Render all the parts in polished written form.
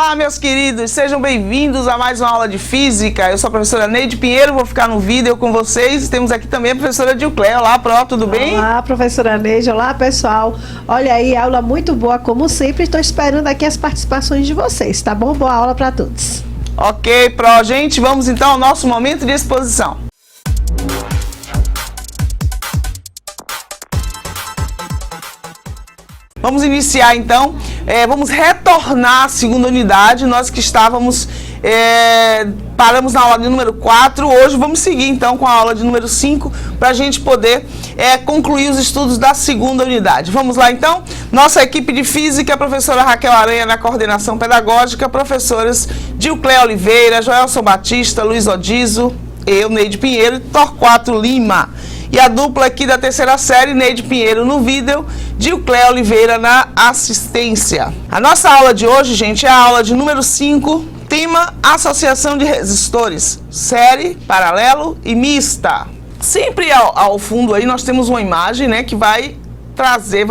Olá, meus queridos, sejam bem-vindos a mais uma aula de Física. Eu sou a professora Neide Pinheiro, vou ficar no vídeo com vocês. Temos aqui também a professora Dilclé. Olá, Pró, tudo bem? Olá, professora Neide. Olá, pessoal. Olha aí, aula muito boa, como sempre. Estou esperando aqui as participações de vocês, tá bom? Boa aula para todos. Ok, Pró, gente, vamos então ao nosso momento de exposição. Vamos iniciar então, vamos retornar à segunda unidade, nós que estávamos, paramos na aula de número 4, hoje vamos seguir então com a aula de número 5, para a gente poder concluir os estudos da segunda unidade. Vamos lá então, nossa equipe de Física, a professora Raquel Aranha na coordenação pedagógica, professores Dilclé Oliveira, Joelson Batista, Luiz Odizo, eu, Neide Pinheiro e Torquato Lima. E a dupla aqui da terceira série, Neide Pinheiro no vídeo, Dilclé Oliveira na assistência. A nossa aula de hoje, gente, é a aula de número 5, tema Associação de Resistores, série, paralelo e mista. Sempre ao fundo aí nós temos uma imagem, né, que vai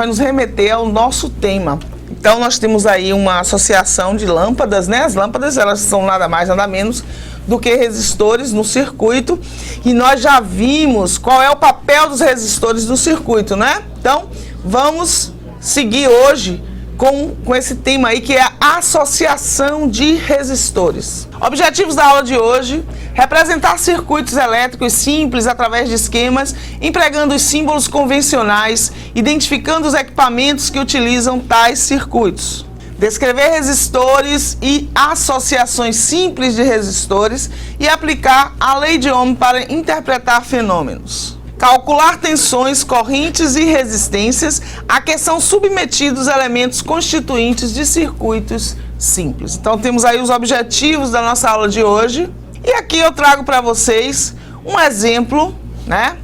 nos remeter ao nosso tema. Então nós temos aí uma associação de lâmpadas, né? As lâmpadas, elas são nada mais, nada menos do que resistores no circuito, e nós já vimos qual é o papel dos resistores no circuito, né? Então, vamos seguir hoje com esse tema aí, que é a associação de resistores. Objetivos da aula de hoje: representar circuitos elétricos simples através de esquemas, empregando os símbolos convencionais, identificando os equipamentos que utilizam tais circuitos. Descrever resistores e associações simples de resistores e aplicar a lei de Ohm para interpretar fenômenos. Calcular tensões, correntes e resistências a que são submetidos elementos constituintes de circuitos simples. Então temos aí os objetivos da nossa aula de hoje. E aqui eu trago para vocês um exemplo, né?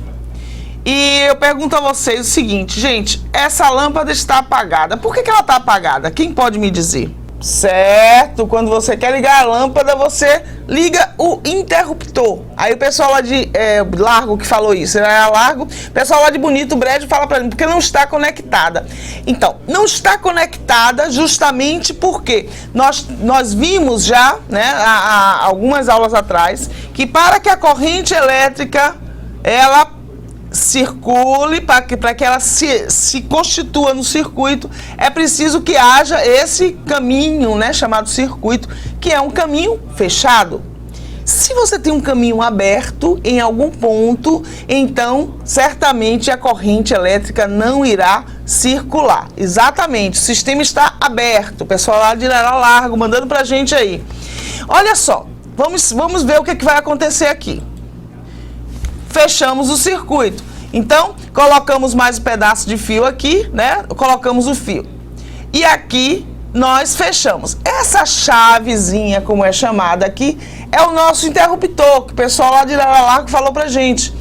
E eu pergunto a vocês o seguinte, gente, essa lâmpada está apagada. Por que ela está apagada? Quem pode me dizer? Certo, quando você quer ligar a lâmpada, você liga o interruptor. Aí o pessoal lá de Largo que falou isso, era Largo, o pessoal lá de Bonito Brejo fala para mim, porque não está conectada. Então, não está conectada justamente porque nós vimos já, né, há algumas aulas atrás, que para que a corrente elétrica, ela circule, para que ela se constitua no circuito, é preciso que haja esse caminho, né, chamado circuito, que é um caminho fechado. Se você tem um caminho aberto em algum ponto, então certamente a corrente elétrica não irá circular. Exatamente, o sistema está aberto. O pessoal lá de Largo mandando pra gente aí. Olha só, vamos ver o que vai acontecer aqui. Fechamos o circuito. Então, colocamos mais um pedaço de fio aqui, né? Colocamos o fio. E aqui nós fechamos. Essa chavezinha, como é chamada aqui, é o nosso interruptor, que o pessoal lá de Largo falou pra gente.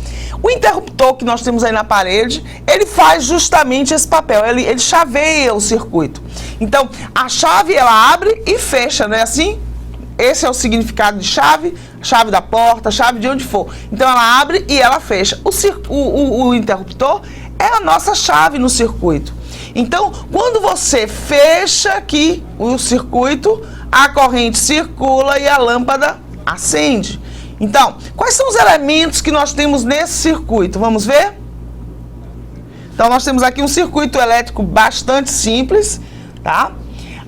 O interruptor que nós temos aí na parede, ele faz justamente esse papel, ele chaveia o circuito. Então, a chave, ela abre e fecha, não é assim? Esse é o significado de chave, chave da porta, chave de onde for. Então ela abre e ela fecha. O interruptor é a nossa chave no circuito. Então, quando você fecha aqui o circuito, a corrente circula e a lâmpada acende. Então, quais são os elementos que nós temos nesse circuito? Vamos ver? Então, nós temos aqui um circuito elétrico bastante simples, tá?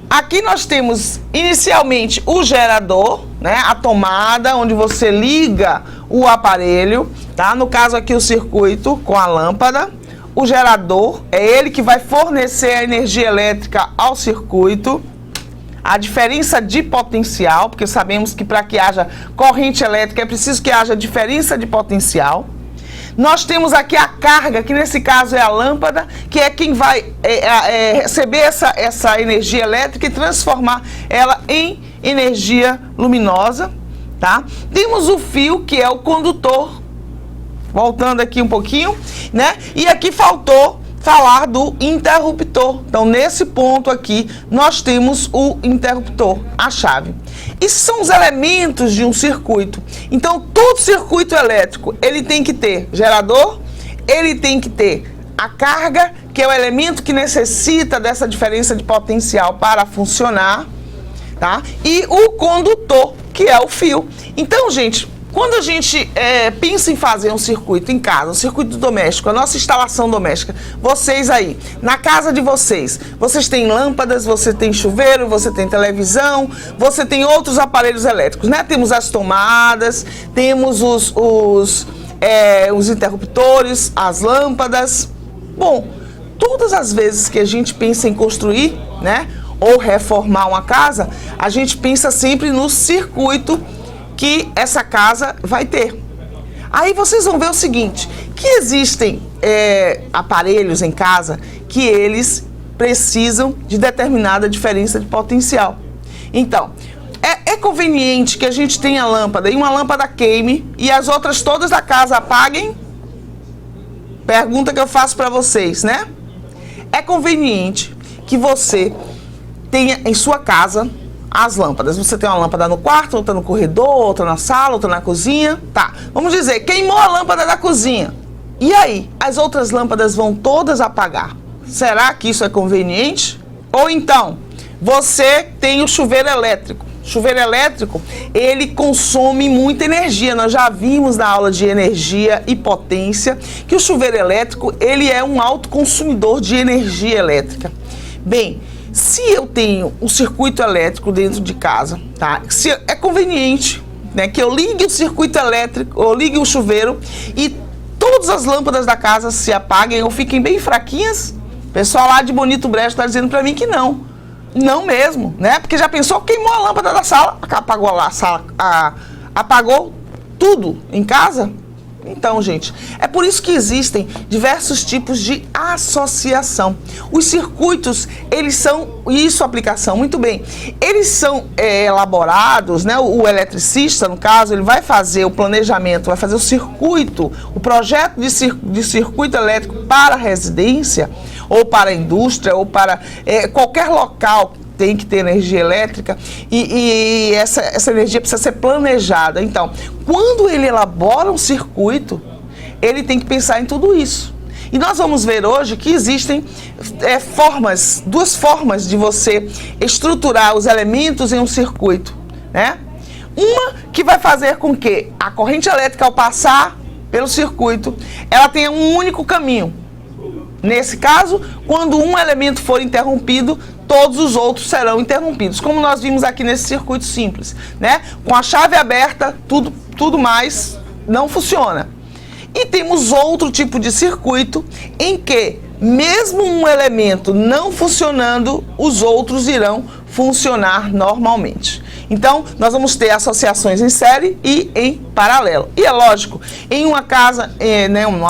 Aqui nós temos inicialmente o gerador, né, a tomada onde você liga o aparelho, tá? No caso aqui o circuito com a lâmpada. O gerador é ele que vai fornecer a energia elétrica ao circuito. A diferença de potencial, porque sabemos que para que haja corrente elétrica é preciso que haja diferença de potencial. Nós temos aqui a carga, que nesse caso é a lâmpada, que é quem vai receber essa energia elétrica e transformar ela em energia luminosa, tá? Temos o fio, que é o condutor, voltando aqui um pouquinho, né? E aqui faltou falar do interruptor. Então, nesse ponto aqui, nós temos o interruptor, a chave. Esses são os elementos de um circuito. Então, todo circuito elétrico, ele tem que ter gerador, ele tem que ter a carga, que é o elemento que necessita dessa diferença de potencial para funcionar. tá? E o condutor, que é o fio. Então, gente, quando a gente pensa em fazer um circuito em casa, um circuito doméstico, a nossa instalação doméstica, vocês aí, na casa de vocês têm lâmpadas, você tem chuveiro, você tem televisão, você tem outros aparelhos elétricos, né? Temos as tomadas, temos os interruptores, as lâmpadas. Bom, todas as vezes que a gente pensa em construir, né, ou reformar uma casa, a gente pensa sempre no circuito que essa casa vai ter. Aí vocês vão ver o seguinte, que existem aparelhos em casa que eles precisam de determinada diferença de potencial. Então, é conveniente que a gente tenha lâmpada e uma lâmpada queime e as outras todas da casa apaguem? Pergunta que eu faço para vocês, né? É conveniente que você tenha em sua casa as lâmpadas. Você tem uma lâmpada no quarto, outra no corredor, outra na sala, outra na cozinha. Tá, vamos dizer, queimou a lâmpada da cozinha. E aí, as outras lâmpadas vão todas apagar. Será que isso é conveniente? Ou então, você tem o chuveiro elétrico. Chuveiro elétrico, ele consome muita energia. Nós já vimos na aula de energia e potência que o chuveiro elétrico, ele é um alto consumidor de energia elétrica. Bem, se eu tenho um circuito elétrico dentro de casa, tá? Se é conveniente, né, que eu ligue o circuito elétrico, ou ligue o chuveiro e todas as lâmpadas da casa se apaguem ou fiquem bem fraquinhas? O pessoal lá de Bonito Brejo está dizendo para mim que não. Não mesmo, né? Porque já pensou, queimou a lâmpada da sala, apagou a sala, apagou tudo em casa? Então, gente, é por isso que existem diversos tipos de associação. Os circuitos, eles são, e sua aplicação, muito bem, eles são elaborados, né? O eletricista, no caso, ele vai fazer o planejamento, vai fazer o circuito, o projeto de circuito elétrico para a residência, ou para a indústria, ou para qualquer local tem que ter energia elétrica e essa energia precisa ser planejada. Então, quando ele elabora um circuito, ele tem que pensar em tudo isso. E nós vamos ver hoje que existem duas formas de você estruturar os elementos em um circuito, né? Uma que vai fazer com que a corrente elétrica, ao passar pelo circuito, ela tenha um único caminho. Nesse caso, quando um elemento for interrompido, todos os outros serão interrompidos, como nós vimos aqui nesse circuito simples, né? Com a chave aberta, tudo mais não funciona. E temos outro tipo de circuito em que, mesmo um elemento não funcionando, os outros irão funcionar normalmente. Então, nós vamos ter associações em série e em paralelo. E é lógico, em uma casa,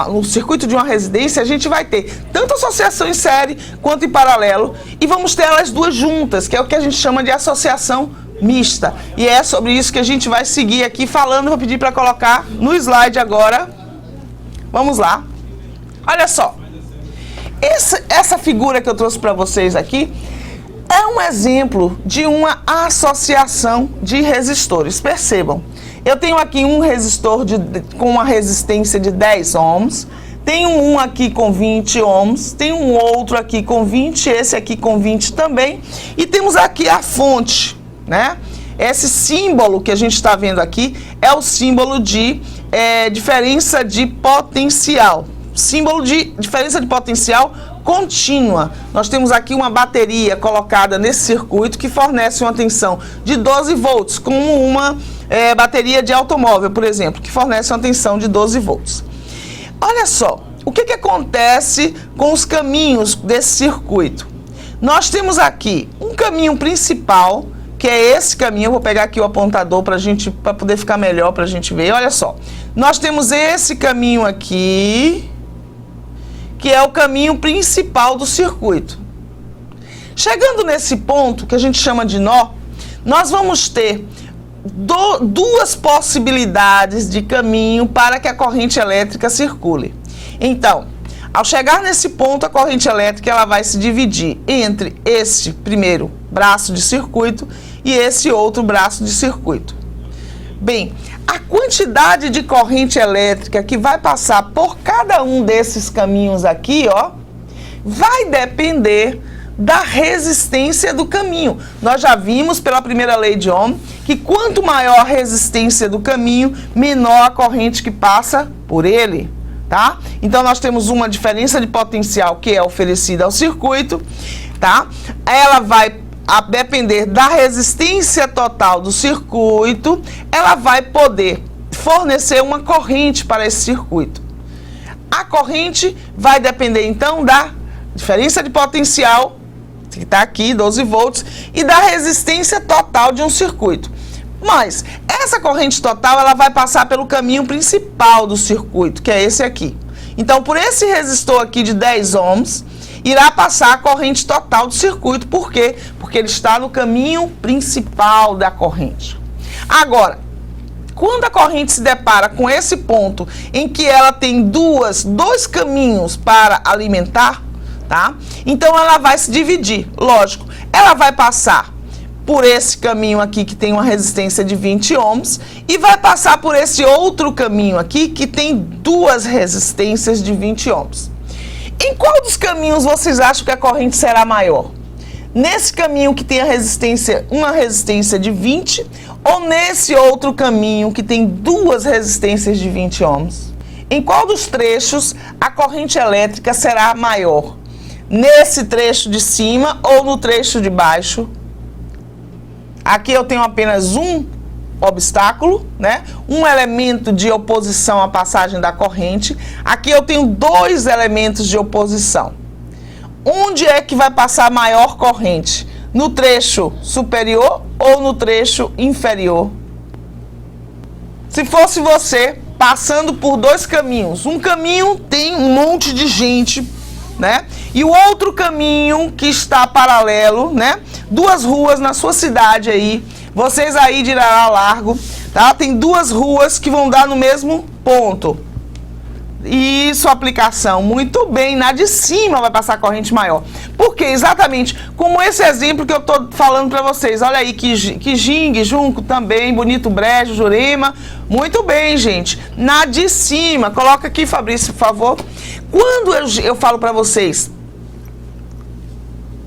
no circuito de uma residência, a gente vai ter tanto associação em série quanto em paralelo. E vamos ter elas duas juntas, que é o que a gente chama de associação mista. E é sobre isso que a gente vai seguir aqui falando. Vou pedir para colocar no slide agora. Vamos lá. Olha só. Essa figura que eu trouxe para vocês aqui é um exemplo de uma associação de resistores. Percebam, eu tenho aqui um resistor com uma resistência de 10 ohms, tenho um aqui com 20 ohms, tenho um outro aqui com 20, esse aqui com 20 também, e temos aqui a fonte, né? Esse símbolo que a gente está vendo aqui é o símbolo de diferença de potencial. Símbolo de diferença de potencial contínua. Nós temos aqui uma bateria colocada nesse circuito que fornece uma tensão de 12 volts, como uma bateria de automóvel, por exemplo, que fornece uma tensão de 12 volts. Olha só, o que acontece com os caminhos desse circuito? Nós temos aqui um caminho principal, que é esse caminho. Eu vou pegar aqui o apontador para poder ficar melhor para a gente ver. Olha só, nós temos esse caminho aqui, que é o caminho principal do circuito. Chegando nesse ponto, que a gente chama de nó, nós vamos ter duas possibilidades de caminho para que a corrente elétrica circule. Então, ao chegar nesse ponto, a corrente elétrica ela vai se dividir entre esse primeiro braço de circuito e esse outro braço de circuito. Bem, a quantidade de corrente elétrica que vai passar por cada um desses caminhos aqui, ó, vai depender da resistência do caminho. Nós já vimos pela primeira lei de Ohm que quanto maior a resistência do caminho, menor a corrente que passa por ele, tá? Então nós temos uma diferença de potencial que é oferecida ao circuito, tá? Ela vai a depender da resistência total do circuito, ela vai poder fornecer uma corrente para esse circuito. A corrente vai depender então da diferença de potencial, que está aqui, 12 volts, e da resistência total de um circuito. Mas essa corrente total ela vai passar pelo caminho principal do circuito, que é esse aqui. Então, por esse resistor aqui de 10 ohms, irá passar a corrente total do circuito. Por quê? Porque ele está no caminho principal da corrente. Agora, quando a corrente se depara com esse ponto em que ela tem dois caminhos para alimentar, tá? Então ela vai se dividir, lógico. Ela vai passar por esse caminho aqui que tem uma resistência de 20 ohms e vai passar por esse outro caminho aqui que tem duas resistências de 20 ohms. Em qual dos caminhos vocês acham que a corrente será maior? Nesse caminho que tem uma resistência de 20 ou nesse outro caminho que tem duas resistências de 20 ohms? Em qual dos trechos a corrente elétrica será maior? Nesse trecho de cima ou no trecho de baixo? Aqui eu tenho apenas um obstáculo, né? Um elemento de oposição à passagem da corrente. Aqui eu tenho dois elementos de oposição. Onde é que vai passar a maior corrente? No trecho superior ou no trecho inferior? Se fosse você passando por dois caminhos, um caminho tem um monte de gente, né? E o outro caminho que está paralelo, né? Duas ruas na sua cidade aí, vocês aí de Irará Largo, tá? Tem duas ruas que vão dar no mesmo ponto. Isso, aplicação, muito bem, na de cima vai passar corrente maior. Porque exatamente como esse exemplo que eu tô falando para vocês, olha aí, Quijingue, Junco também, Bonito Brejo, Jurema, muito bem, gente. Na de cima, coloca aqui, Fabrício, por favor. Quando eu falo para vocês,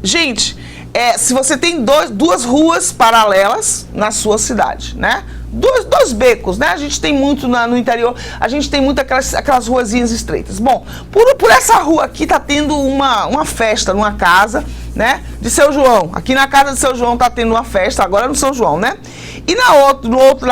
gente, se você tem duas ruas paralelas na sua cidade, né? Dois becos, né? A gente tem muito no interior, a gente tem muito aquelas ruazinhas estreitas. Bom, por essa rua aqui tá tendo uma festa numa casa, né? De Seu João. Aqui na casa de Seu João tá tendo uma festa, agora no São João, né? E na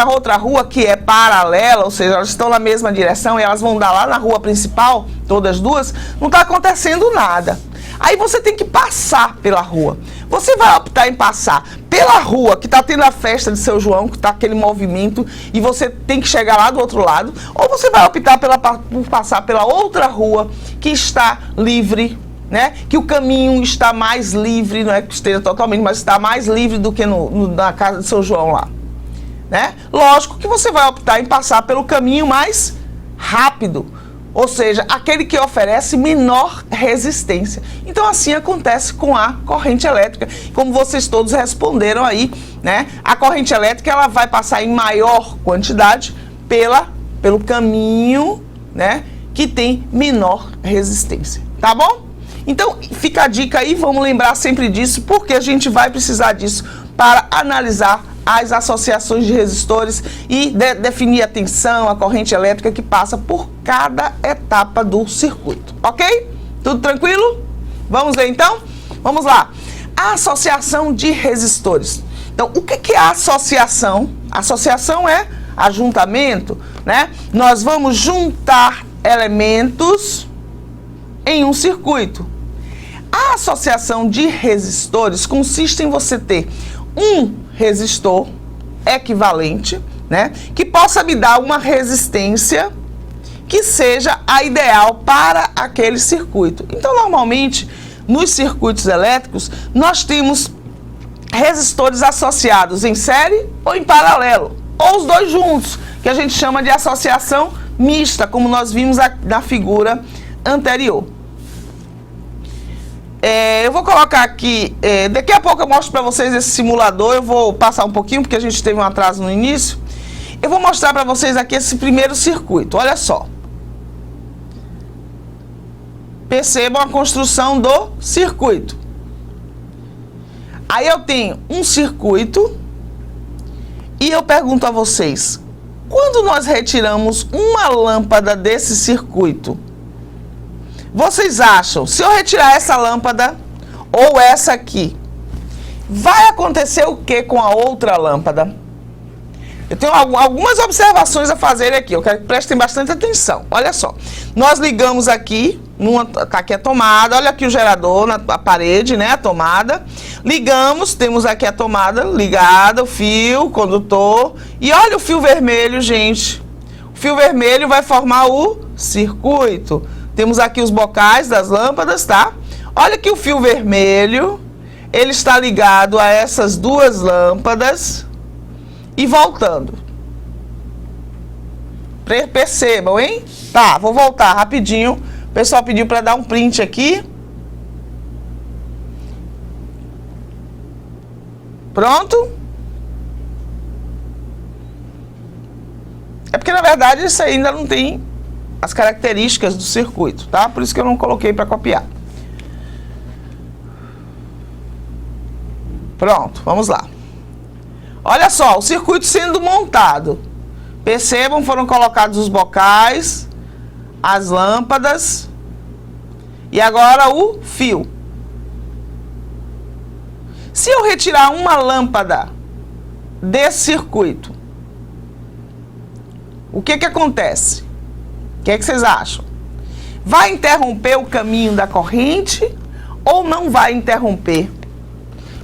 outra rua que é paralela, ou seja, elas estão na mesma direção e elas vão dar lá na rua principal, todas duas, não tá acontecendo nada. Aí você tem que passar pela rua. Você vai optar em passar pela rua que está tendo a festa de Seu João, que está aquele movimento, e você tem que chegar lá do outro lado, ou você vai optar por passar pela outra rua que está livre, né? Que o caminho está mais livre, não é que esteja totalmente, mas está mais livre do que na casa de Seu João lá, né? Lógico que você vai optar em passar pelo caminho mais rápido, ou seja, aquele que oferece menor resistência. Então assim acontece com a corrente elétrica. Como vocês todos responderam aí, né? A corrente elétrica ela vai passar em maior quantidade pelo caminho, né? Que tem menor resistência, tá bom? Então fica a dica aí, vamos lembrar sempre disso, porque a gente vai precisar disso para analisar as associações de resistores e definir a tensão, a corrente elétrica que passa por cada etapa do circuito, ok? Tudo tranquilo? Vamos ver então? Vamos lá. A associação de resistores. Então, o que é a associação? Associação é ajuntamento, né? Nós vamos juntar elementos em um circuito. A associação de resistores consiste em você ter um resistor equivalente, né, que possa me dar uma resistência que seja a ideal para aquele circuito. Então, normalmente, nos circuitos elétricos, nós temos resistores associados em série ou em paralelo, ou os dois juntos, que a gente chama de associação mista, como nós vimos na figura anterior. Eu vou colocar aqui, daqui a pouco eu mostro para vocês esse simulador, eu vou passar um pouquinho, porque a gente teve um atraso no início. Eu vou mostrar para vocês aqui esse primeiro circuito, olha só. Percebam a construção do circuito. Aí eu tenho um circuito e eu pergunto a vocês, quando nós retiramos uma lâmpada desse circuito, vocês acham, se eu retirar essa lâmpada ou essa aqui, vai acontecer o que com a outra lâmpada? Eu tenho algumas observações a fazer aqui, eu quero que prestem bastante atenção. Olha só, nós ligamos aqui, tá aqui a tomada, olha aqui o gerador na parede, né, a tomada. Ligamos, temos aqui a tomada ligada, o fio, o condutor, e olha o fio vermelho, gente. O fio vermelho vai formar o circuito. Temos aqui os bocais das lâmpadas, tá? Olha aqui o fio vermelho, ele está ligado a essas duas lâmpadas. E voltando. Percebam, hein? Tá, vou voltar rapidinho. O pessoal pediu para dar um print aqui. Pronto? É porque, na verdade, isso ainda não tem as características do circuito, tá? Por isso que eu não coloquei para copiar. Pronto, vamos lá. Olha só, o circuito sendo montado. Percebam, foram colocados os bocais, as lâmpadas e agora o fio. Se eu retirar uma lâmpada desse circuito, o que acontece? O que vocês acham? Vai interromper o caminho da corrente ou não vai interromper?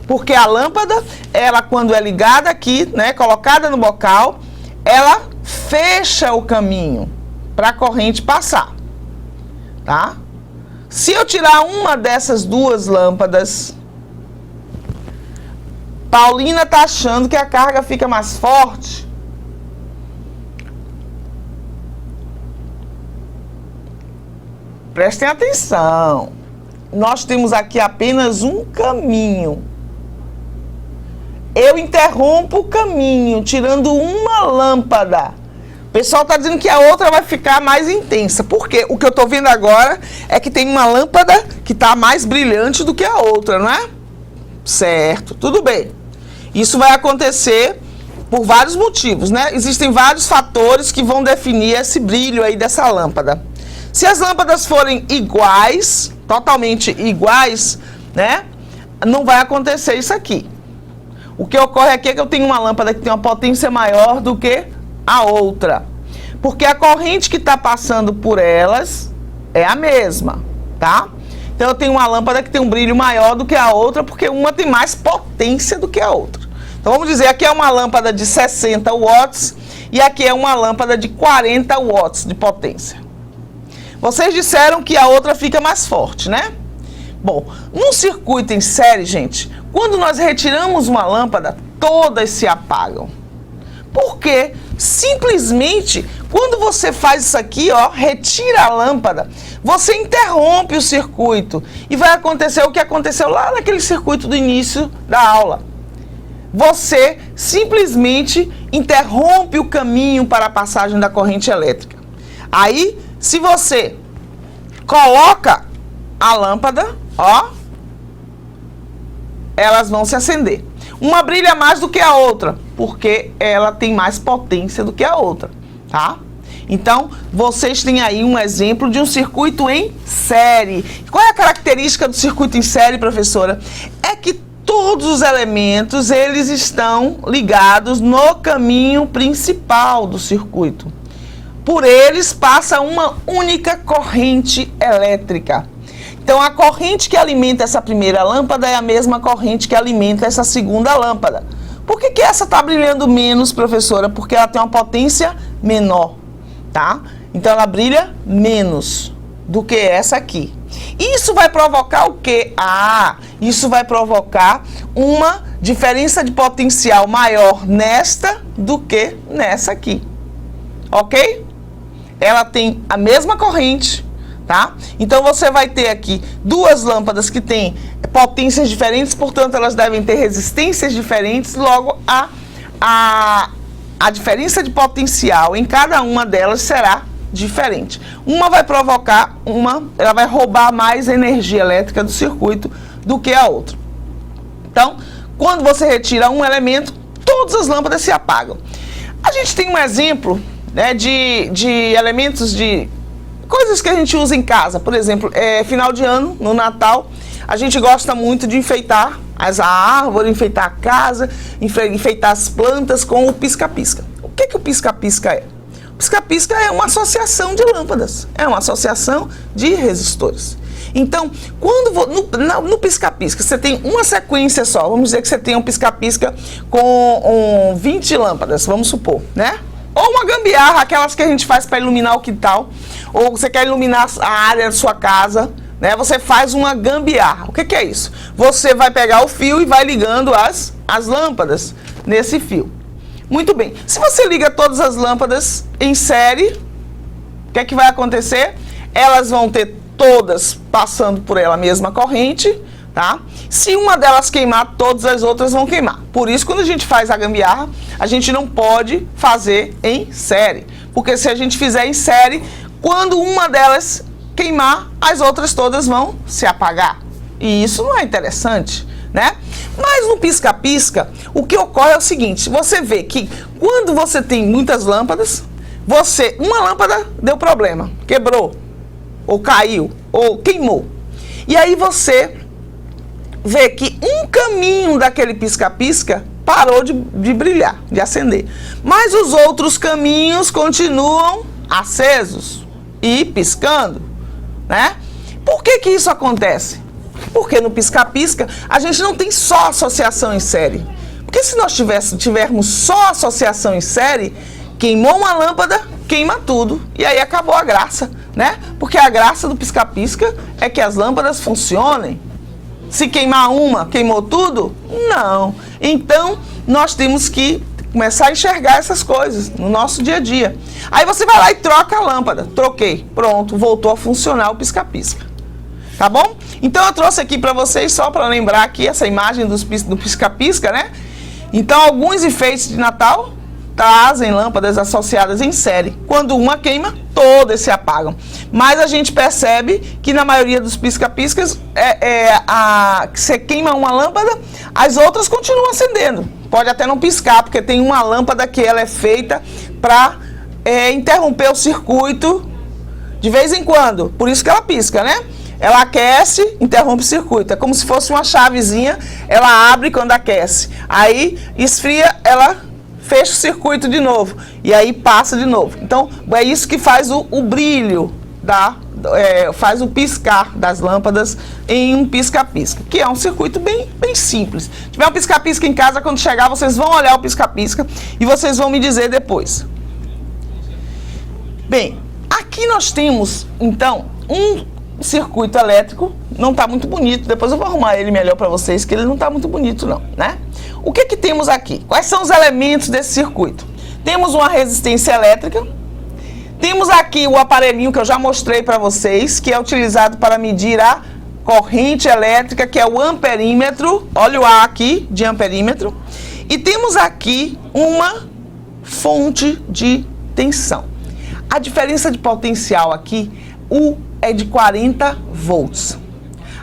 Porque a lâmpada, ela quando é ligada aqui, né, colocada no bocal, ela fecha o caminho para a corrente passar, tá? Se eu tirar uma dessas duas lâmpadas, Paulina tá achando que a carga fica mais forte. Prestem atenção. Nós temos aqui apenas um caminho. Eu interrompo o caminho, tirando uma lâmpada. O pessoal está dizendo que a outra vai ficar mais intensa. Por quê? O que eu estou vendo agora é que tem uma lâmpada que está mais brilhante do que a outra, não é? Certo, tudo bem. Isso vai acontecer por vários motivos, né? Existem vários fatores que vão definir esse brilho aí dessa lâmpada. Se as lâmpadas forem iguais, totalmente iguais, né? Não vai acontecer isso aqui. O que ocorre aqui é que eu tenho uma lâmpada que tem uma potência maior do que a outra. Porque a corrente que está passando por elas é a mesma, tá? Então eu tenho uma lâmpada que tem um brilho maior do que a outra, porque uma tem mais potência do que a outra. Então vamos dizer, aqui é uma lâmpada de 60 watts e aqui é uma lâmpada de 40 watts de potência. Vocês disseram que a outra fica mais forte, né? Bom, num circuito em série, gente, quando nós retiramos uma lâmpada, todas se apagam. Por quê? Simplesmente, quando você faz isso aqui, ó, retira a lâmpada, você interrompe o circuito e vai acontecer o que aconteceu lá naquele circuito do início da aula. Você simplesmente interrompe o caminho para a passagem da corrente elétrica. Aí, se você coloca a lâmpada, ó, elas vão se acender. Uma brilha mais do que a outra, porque ela tem mais potência do que a outra, tá? Então, vocês têm aí um exemplo de um circuito em série. Qual é a característica do circuito em série, professora? É que todos os elementos, eles estão ligados no caminho principal do circuito. Por eles passa uma única corrente elétrica. Então, a corrente que alimenta essa primeira lâmpada é a mesma corrente que alimenta essa segunda lâmpada. Por que essa está brilhando menos, professora? Porque ela tem uma potência menor, tá? Então, ela brilha menos do que essa aqui. Isso vai provocar o quê? Isso vai provocar uma diferença de potencial maior nesta do que nessa aqui. Ok? Ela tem a mesma corrente, tá? Então, você vai ter aqui duas lâmpadas que têm potências diferentes, portanto, elas devem ter resistências diferentes, logo a diferença de potencial em cada uma delas será diferente. Uma vai provocar, ela vai roubar mais energia elétrica do circuito do que a outra. Então, quando você retira um elemento, todas as lâmpadas se apagam. A gente tem um exemplo, né, de elementos de coisas que a gente usa em casa. Por exemplo, final de ano, no Natal, a gente gosta muito de enfeitar a árvore, enfeitar a casa, enfeitar as plantas com o pisca-pisca. O que o pisca-pisca é? O pisca-pisca é uma associação de lâmpadas, é uma associação de resistores. Então, quando no pisca-pisca você tem uma sequência só, vamos dizer que você tem um pisca-pisca com 20 lâmpadas, vamos supor, né? Ou uma gambiarra, aquelas que a gente faz para iluminar o quintal, ou você quer iluminar a área da sua casa, né? Você faz uma gambiarra. O que é isso? Você vai pegar o fio e vai ligando as lâmpadas nesse fio. Muito bem. Se você liga todas as lâmpadas em série, o que vai acontecer? Elas vão ter todas passando por ela a mesma corrente, tá? Se uma delas queimar, todas as outras vão queimar. Por isso, quando a gente faz a gambiarra, a gente não pode fazer em série. Porque se a gente fizer em série, quando uma delas queimar, as outras todas vão se apagar. E isso não é interessante, né? Mas no pisca-pisca, o que ocorre é o seguinte, você vê que quando você tem muitas lâmpadas, uma lâmpada deu problema, quebrou, ou caiu, ou queimou. E aí você vê que um caminho daquele pisca-pisca parou de brilhar, de acender. Mas os outros caminhos continuam acesos e piscando, né? Por que isso acontece? Porque no pisca-pisca a gente não tem só associação em série. Porque se nós tivermos só associação em série, queimou uma lâmpada, queima tudo. E aí acabou a graça, né? Porque a graça do pisca-pisca é que as lâmpadas funcionem. Se queimar uma, queimou tudo? Não. Então, nós temos que começar a enxergar essas coisas no nosso dia a dia. Aí você vai lá e troca a lâmpada. Troquei. Pronto, voltou a funcionar o pisca-pisca. Tá bom? Então, eu trouxe aqui para vocês, só para lembrar aqui, essa imagem do pisca-pisca, né? Então, alguns enfeites de Natal trazem lâmpadas associadas em série. Quando uma queima, todas se apagam. Mas a gente percebe que na maioria dos pisca-piscas, que você queima uma lâmpada, as outras continuam acendendo. Pode até não piscar, porque tem uma lâmpada que ela é feita para interromper o circuito de vez em quando. Por isso que ela pisca, né? Ela aquece, interrompe o circuito. É como se fosse uma chavezinha, ela abre quando aquece. Aí esfria, ela fecha o circuito de novo. E aí passa de novo. Então, é isso que faz o brilho, faz o piscar das lâmpadas em um pisca-pisca. Que é um circuito bem simples. Se tiver um pisca-pisca em casa, quando chegar, vocês vão olhar o pisca-pisca e vocês vão me dizer depois. Bem, aqui nós temos, então, um circuito elétrico, não está muito bonito, depois eu vou arrumar ele melhor para vocês, que ele não está muito bonito não, né? O que temos aqui? Quais são os elementos desse circuito? Temos uma resistência elétrica, temos aqui o aparelhinho que eu já mostrei para vocês, que é utilizado para medir a corrente elétrica, que é o amperímetro, olha o A aqui, de amperímetro, e temos aqui uma fonte de tensão. A diferença de potencial aqui, é de 40 volts.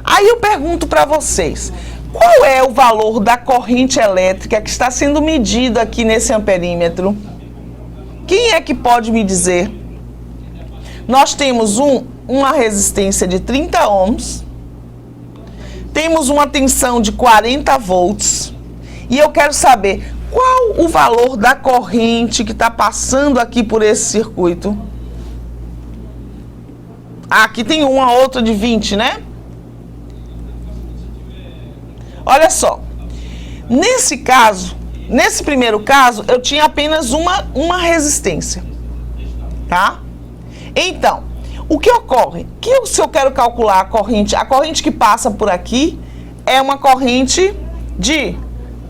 Aí eu pergunto para vocês, qual é o valor da corrente elétrica que está sendo medida aqui nesse amperímetro? Quem é que pode me dizer? Nós temos uma resistência de 30 ohms, temos uma tensão de 40 volts, e eu quero saber qual o valor da corrente que está passando aqui por esse circuito. Aqui tem uma outra de 20, né? Olha só. Nesse caso, nesse primeiro caso, eu tinha apenas uma resistência. Tá? Então, o que ocorre? Se eu quero calcular a corrente que passa por aqui é uma corrente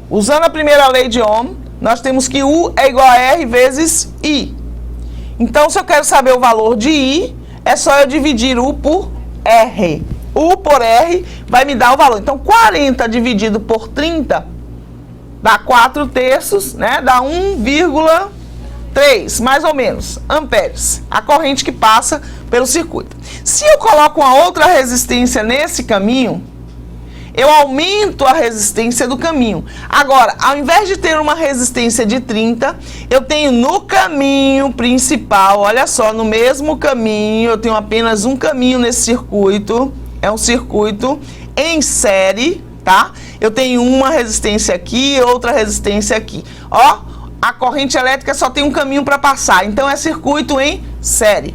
usando a primeira lei de Ohm, nós temos que U é igual a R vezes I. Então, se eu quero saber o valor de I, é só eu dividir U por R. U por R vai me dar o valor. Então, 40 dividido por 30 dá 4/3, né? Dá 1,3, mais ou menos, amperes. A corrente que passa pelo circuito. Se eu coloco uma outra resistência nesse caminho, eu aumento a resistência do caminho. Agora, ao invés de ter uma resistência de 30, eu tenho no caminho principal, olha só, no mesmo caminho, eu tenho apenas um caminho nesse circuito, é um circuito em série, tá? Eu tenho uma resistência aqui, outra resistência aqui. Ó, a corrente elétrica só tem um caminho para passar, então é circuito em série.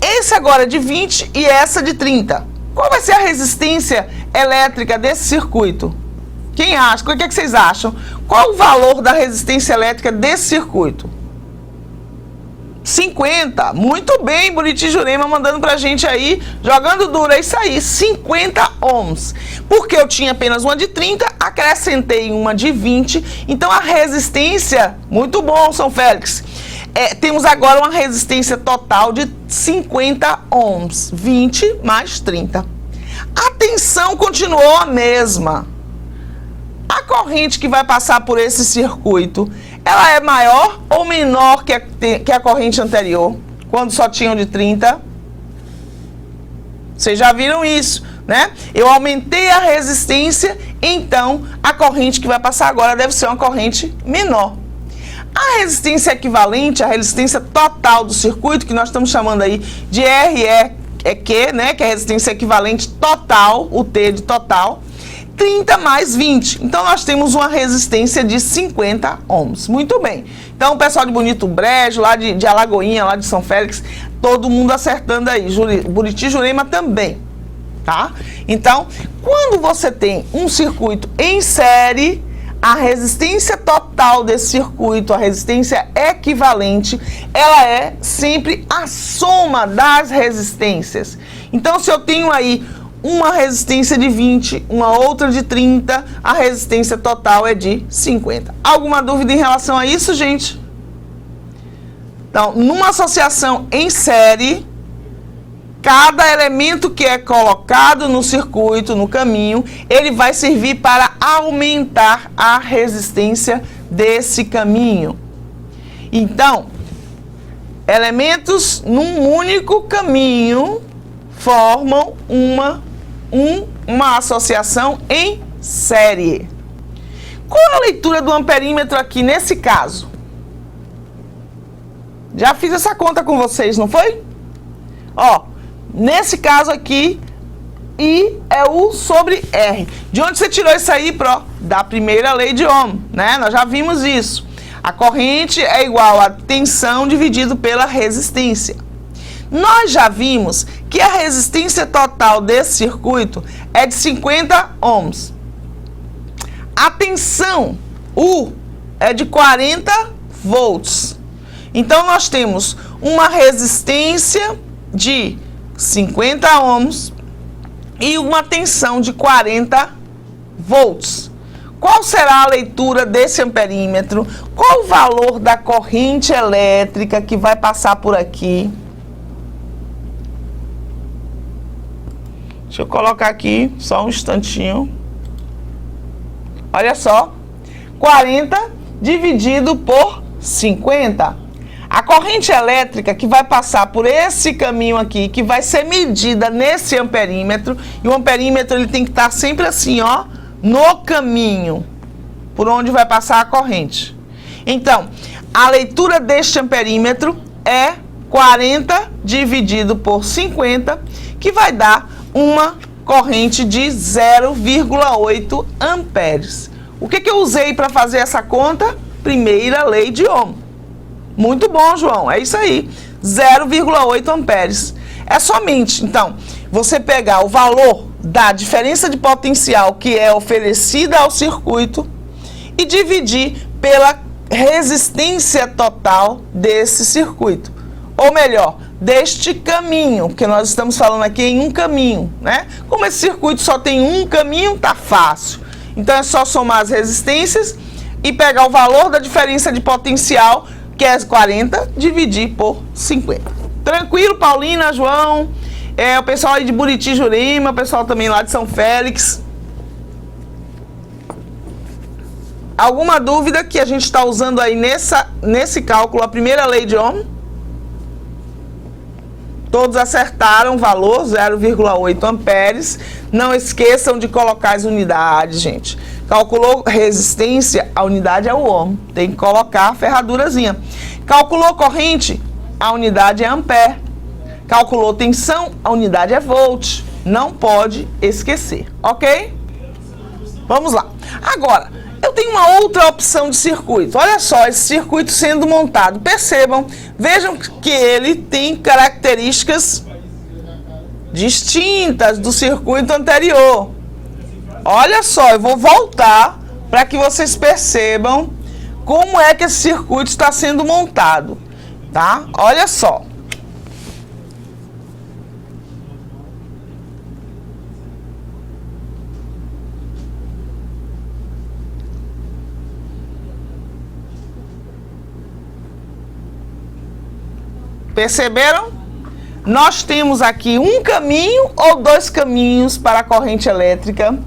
Esse agora é de 20 e essa de 30. Qual vai ser a resistência elétrica desse circuito? Quem acha? O que é que vocês acham? Qual o valor da resistência elétrica desse circuito? 50. Muito bem, Buriti Jurema mandando pra gente aí, jogando duro, é isso aí, 50 ohms. Porque eu tinha apenas uma de 30, acrescentei uma de 20, então a resistência, muito bom, São Félix. Temos agora uma resistência total de 50 ohms, 20 mais 30. A tensão continuou a mesma. A corrente que vai passar por esse circuito, ela é maior ou menor que a corrente anterior, quando só tinham de 30? Vocês já viram isso, né? Eu aumentei a resistência, então a corrente que vai passar agora deve ser uma corrente menor. A resistência equivalente, a resistência total do circuito, que nós estamos chamando aí de REQ, né, que é a resistência equivalente total, o T de total, 30 mais 20. Então, nós temos uma resistência de 50 ohms. Muito bem. Então, o pessoal de Bonito Brejo, lá de Alagoinha, lá de São Félix, todo mundo acertando aí. Buriti Jurema também, tá? Então, quando você tem um circuito em série, a resistência total desse circuito, a resistência equivalente, ela é sempre a soma das resistências. Então, se eu tenho aí uma resistência de 20, uma outra de 30, a resistência total é de 50. Alguma dúvida em relação a isso, gente? Então, numa associação em série, cada elemento que é colocado no circuito, no caminho, ele vai servir para aumentar a resistência desse caminho. Então, elementos num único caminho formam uma associação em série. Qual é a leitura do amperímetro aqui nesse caso? Já fiz essa conta com vocês, não foi? Ó, nesse caso aqui, I é U sobre R. De onde você tirou isso aí, Pro? Da primeira lei de Ohm, né? Nós já vimos isso. A corrente é igual a tensão dividido pela resistência. Nós já vimos que a resistência total desse circuito é de 50 ohms. A tensão U é de 40 volts. Então, nós temos uma resistência de 50 ohms e uma tensão de 40 volts. Qual será a leitura desse amperímetro? Qual o valor da corrente elétrica que vai passar por aqui? Deixa eu colocar aqui, só um instantinho. Olha só, 40 dividido por 50. A corrente elétrica que vai passar por esse caminho aqui, que vai ser medida nesse amperímetro, e o amperímetro ele tem que estar sempre assim, ó, no caminho, por onde vai passar a corrente. Então, a leitura deste amperímetro é 40 dividido por 50, que vai dar uma corrente de 0,8 amperes. O que eu usei para fazer essa conta? Primeira lei de Ohm. Muito bom, João. É isso aí. 0,8 amperes. É somente, então, você pegar o valor da diferença de potencial que é oferecida ao circuito e dividir pela resistência total desse circuito. Ou melhor, deste caminho, porque nós estamos falando aqui em um caminho, né? Como esse circuito só tem um caminho, tá fácil. Então, é só somar as resistências e pegar o valor da diferença de potencial, que é 40, dividir por 50. Tranquilo, Paulina, João, o pessoal aí de Buriti Jurema, o pessoal também lá de São Félix. Alguma dúvida que a gente está usando aí nesse cálculo, a primeira lei de Ohm? Todos acertaram o valor, 0,8 amperes. Não esqueçam de colocar as unidades, gente. Calculou resistência, a unidade é o ohm. Tem que colocar a ferradurazinha. Calculou corrente, a unidade é ampere. Calculou tensão, a unidade é volt. Não pode esquecer, ok? Vamos lá. Agora, eu tenho uma outra opção de circuito. Olha só, esse circuito sendo montado. Percebam, vejam que ele tem características distintas do circuito anterior. Olha só, eu vou voltar para que vocês percebam como é que esse circuito está sendo montado, tá? Olha só. Perceberam? Nós temos aqui um caminho ou dois caminhos para a corrente elétrica.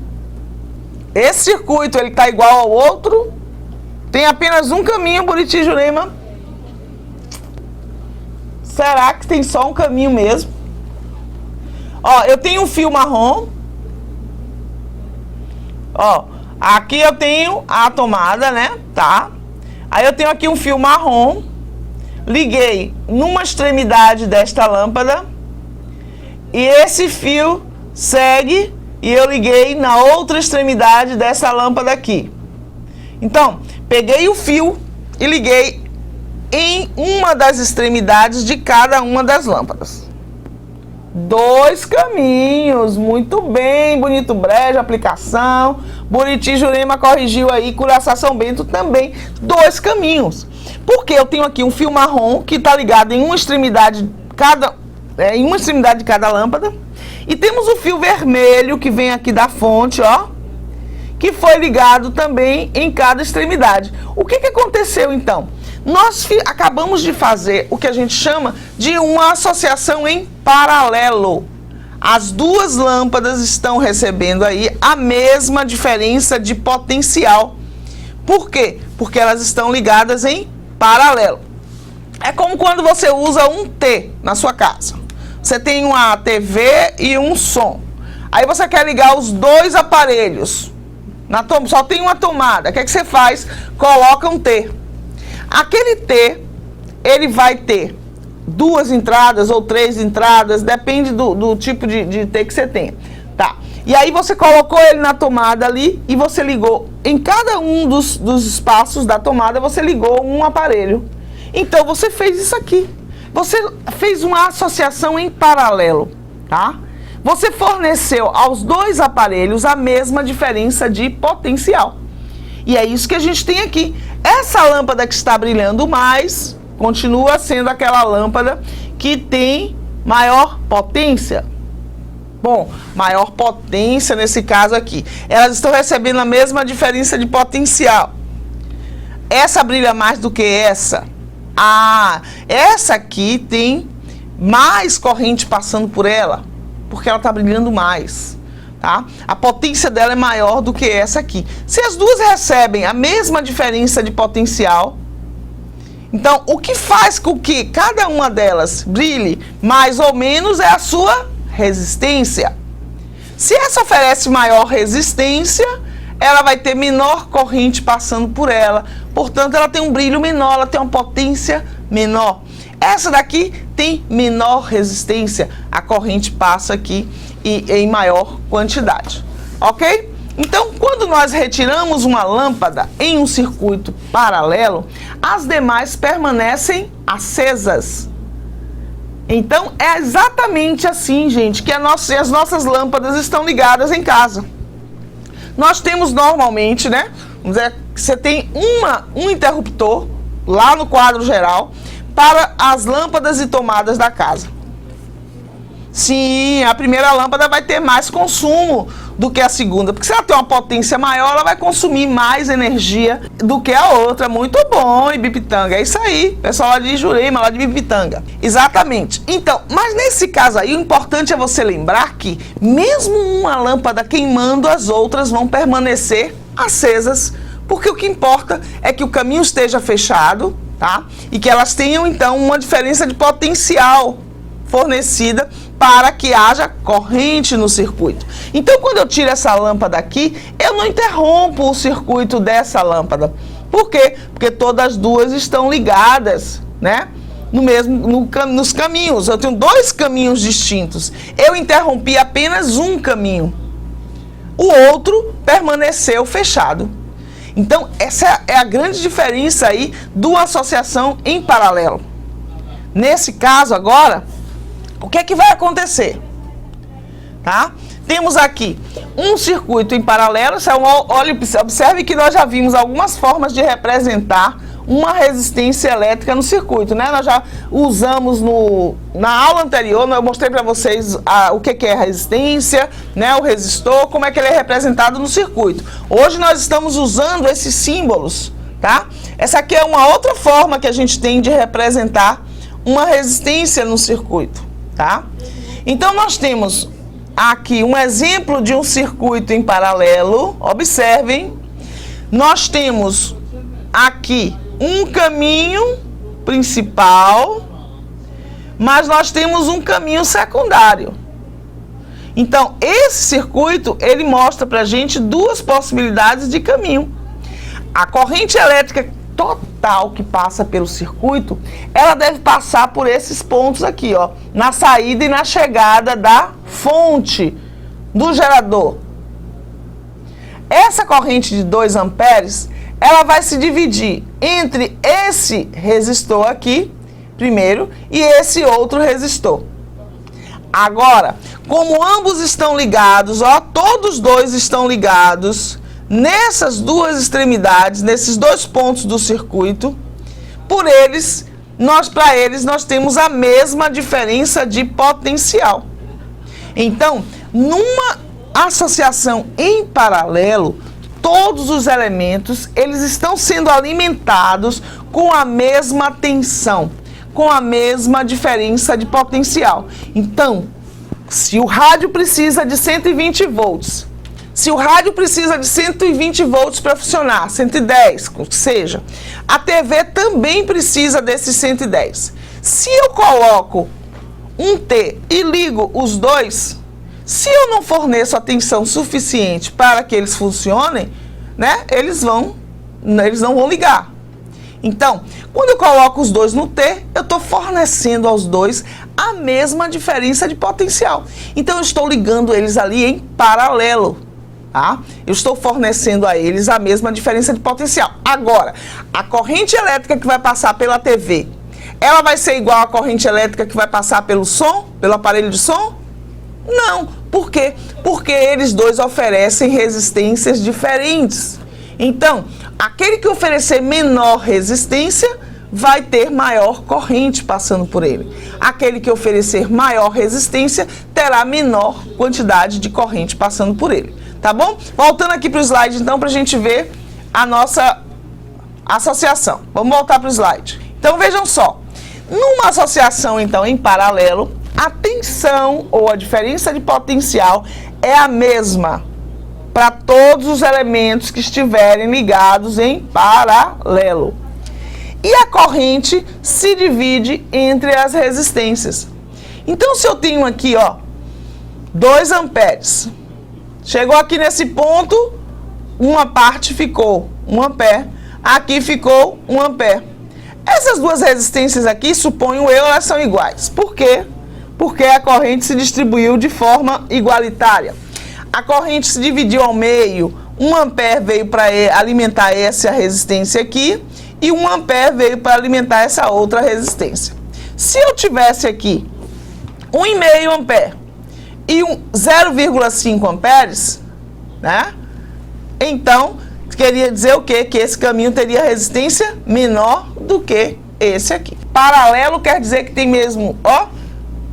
Esse circuito ele está igual ao outro. Tem apenas um caminho, Buriti e Jurema? Será que tem só um caminho mesmo? Ó, eu tenho um fio marrom. Ó, aqui eu tenho a tomada, né? Tá? Aí eu tenho aqui um fio marrom. Liguei numa extremidade desta lâmpada e esse fio segue e eu liguei na outra extremidade dessa lâmpada aqui. Então, peguei o fio e liguei em uma das extremidades de cada uma das lâmpadas. Dois caminhos, muito bem, Bonito Brejo, aplicação, Buriti Jurema corrigiu aí, Curaçá São Bento também, dois caminhos. Porque eu tenho aqui um fio marrom que está ligado em uma extremidade de cada lâmpada. E temos o fio vermelho que vem aqui da fonte, ó, que foi ligado também em cada extremidade. O que aconteceu então? Nós acabamos de fazer o que a gente chama de uma associação em paralelo. As duas lâmpadas estão recebendo aí a mesma diferença de potencial. Por quê? Porque elas estão ligadas em paralelo. É como quando você usa um T na sua casa. Você tem uma TV e um som. Aí você quer ligar os dois aparelhos. Só tem uma tomada. O que você faz? Coloca um T. Aquele T, ele vai ter duas entradas ou três entradas, depende do tipo de T que você tem. Tá. E aí você colocou ele na tomada ali e você ligou em cada um dos espaços da tomada, você ligou um aparelho. Então você fez isso aqui. Você fez uma associação em paralelo, tá? Você forneceu aos dois aparelhos a mesma diferença de potencial. E é isso que a gente tem aqui. Essa lâmpada que está brilhando mais continua sendo aquela lâmpada que tem maior potência. Bom, maior potência nesse caso aqui. Elas estão recebendo a mesma diferença de potencial. Essa brilha mais do que essa. Ah, essa aqui tem mais corrente passando por ela, porque ela está brilhando mais, tá? A potência dela é maior do que essa aqui. Se as duas recebem a mesma diferença de potencial, então o que faz com que cada uma delas brilhe mais ou menos é a sua resistência. Se essa oferece maior resistência, ela vai ter menor corrente passando por ela, portanto ela tem um brilho menor, ela tem uma potência menor. Essa daqui tem menor resistência, a corrente passa aqui e em maior quantidade, ok? Então, quando nós retiramos uma lâmpada em um circuito paralelo, as demais permanecem acesas. Então, é exatamente assim, gente, que as nossas lâmpadas estão ligadas em casa. Nós temos normalmente, né, vamos dizer, você tem um interruptor lá no quadro geral para as lâmpadas e tomadas da casa. Sim, a primeira lâmpada vai ter mais consumo do que a segunda, porque se ela tem uma potência maior, ela vai consumir mais energia do que a outra. Muito bom, Ibipitanga, é isso aí, pessoal lá de Jurema, lá de Ibipitanga. Exatamente. Então, mas nesse caso aí, o importante é você lembrar que mesmo uma lâmpada queimando, as outras vão permanecer acesas, porque o que importa é que o caminho esteja fechado, tá? E que elas tenham, então, uma diferença de potencial. fornecida para que haja corrente no circuito. Então, quando eu tiro essa lâmpada aqui, eu não interrompo o circuito dessa lâmpada. Por quê? Porque todas as duas estão ligadas, né? Nos caminhos. Eu tenho dois caminhos distintos. Eu interrompi apenas um caminho. O outro permaneceu fechado. Então, essa é a grande diferença aí de uma associação em paralelo. Nesse caso agora, o que é que vai acontecer? Tá? Temos aqui um circuito em paralelo. Observe que nós já vimos algumas formas de representar uma resistência elétrica no circuito, né? Nós já usamos na aula anterior, eu mostrei para vocês o que é a resistência, né? O resistor, como é que ele é representado no circuito. Hoje nós estamos usando esses símbolos, tá? Essa aqui é uma outra forma que a gente tem de representar uma resistência no circuito, tá? Então nós temos aqui um exemplo de um circuito em paralelo. Observem, nós temos aqui um caminho principal, mas nós temos um caminho secundário. Então, esse circuito, ele mostra pra gente duas possibilidades de caminho. A corrente elétrica total que passa pelo circuito, ela deve passar por esses pontos aqui, ó, na saída e na chegada da fonte do gerador. Essa corrente de 2 amperes, ela vai se dividir entre esse resistor aqui, primeiro, e esse outro resistor. Agora, como ambos estão ligados, ó, todos dois estão ligados nessas duas extremidades, nesses dois pontos do circuito, para eles nós temos a mesma diferença de potencial. Então, numa associação em paralelo, todos os elementos, eles estão sendo alimentados com a mesma tensão, com a mesma diferença de potencial. Então, se o rádio precisa de 120 volts, se o rádio precisa de 120 volts para funcionar, 110, que seja, a TV também precisa desses 110. Se eu coloco um T e ligo os dois, se eu não forneço a tensão suficiente para que eles funcionem, né, eles não vão ligar. Então, quando eu coloco os dois no T, eu estou fornecendo aos dois a mesma diferença de potencial. Então, eu estou ligando eles ali em paralelo. Tá? Eu estou fornecendo a eles a mesma diferença de potencial. Agora, a corrente elétrica que vai passar pela TV, ela vai ser igual à corrente elétrica que vai passar pelo som, pelo aparelho de som? Não. Por quê? Porque eles dois oferecem resistências diferentes. Então, aquele que oferecer menor resistência vai ter maior corrente passando por ele. Aquele que oferecer maior resistência terá menor quantidade de corrente passando por ele. Tá bom? Voltando aqui para o slide, então, para a gente ver a nossa associação. Vamos voltar para o slide. Então, vejam só. Numa associação, então, em paralelo, a tensão ou a diferença de potencial é a mesma para todos os elementos que estiverem ligados em paralelo. E a corrente se divide entre as resistências. Então, se eu tenho aqui, ó, 2 amperes, chegou aqui nesse ponto, uma parte ficou 1 ampere, aqui ficou 1 ampere. Essas duas resistências aqui, suponho eu, elas são iguais. Por quê? Porque a corrente se distribuiu de forma igualitária. A corrente se dividiu ao meio, 1 ampere veio para alimentar essa resistência aqui, e 1 ampere veio para alimentar essa outra resistência. Se eu tivesse aqui 1,5 ampere e 0,5 amperes, né? Então, queria dizer o quê? Que esse caminho teria resistência menor do que esse aqui. Paralelo quer dizer que tem mesmo, ó,